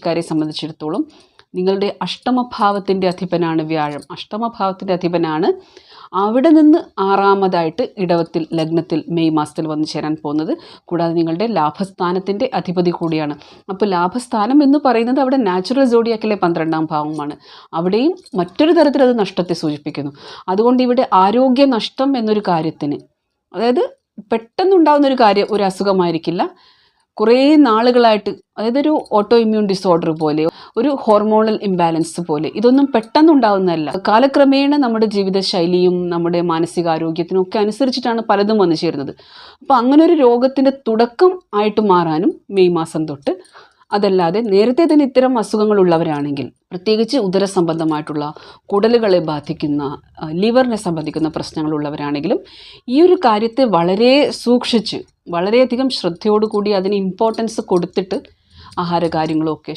കാരെ സംബന്ധിച്ചിടത്തോളം നിങ്ങളുടെ അഷ്ടമഭാവത്തിൻ്റെ അധിപനാണ് വ്യാഴം. അഷ്ടമഭാവത്തിൻ്റെ അധിപനാണ്. അവിടെ നിന്ന് 6ാമതായിട്ട് ഇടവത്തിൽ ലഗ്നത്തിൽ മെയ് മാസത്തിൽ വന്നു ചേരാൻ പോകുന്നത്. കൂടാതെ നിങ്ങളുടെ ലാഭസ്ഥാനത്തിൻ്റെ അധിപതി കൂടിയാണ്. അപ്പോൾ ലാഭസ്ഥാനം എന്ന് പറയുന്നത് അവിടെ നാച്ചുറൽ സോഡിയാക്കിലെ 12ാം ഭാവമാണ്. അവിടെയും മറ്റൊരു തരത്തിൽ അത് നഷ്ടത്തെ സൂചിപ്പിക്കുന്നു. അതുകൊണ്ട് ഇവിടെ ആരോഗ്യ നഷ്ടം എന്നൊരു കാര്യത്തിന്, അതായത് പെട്ടെന്നുണ്ടാകുന്നൊരു കാര്യം, ഒരു അസുഖമായിരിക്കില്ല, കുറേ നാളുകളായിട്ട്, അതായത് ഒരു ഓട്ടോ ഇമ്മ്യൂൺ ഡിസോർഡർ പോലെ, ഒരു ഹോർമോണൽ ഇംബാലൻസ് പോലെ, ഇതൊന്നും പെട്ടെന്നുണ്ടാകുന്നതല്ല. കാലക്രമേണ നമ്മുടെ ജീവിതശൈലിയും നമ്മുടെ മാനസികാരോഗ്യത്തിനും ഒക്കെ അനുസരിച്ചിട്ടാണ് പലതും വന്നു ചേരുന്നത്. അപ്പോൾ അങ്ങനെ ഒരു രോഗത്തിൻ്റെ തുടക്കം ആയിട്ട് മാറാനും മെയ് മാസം തൊട്ട്. അതല്ലാതെ നേരത്തെ തന്നെ ഇത്തരം അസുഖങ്ങളുള്ളവരാണെങ്കിൽ, പ്രത്യേകിച്ച് ഉദരസംബന്ധമായിട്ടുള്ള, കുടലുകളെ ബാധിക്കുന്ന, ലിവറിനെ സംബന്ധിക്കുന്ന പ്രശ്നങ്ങളുള്ളവരാണെങ്കിലും ഈ ഒരു കാര്യത്തെ വളരെ സൂക്ഷിച്ച്, വളരെയധികം ശ്രദ്ധയോടുകൂടി അതിന് ഇമ്പോർട്ടൻസ് കൊടുത്തിട്ട് ആഹാരകാര്യങ്ങളൊക്കെ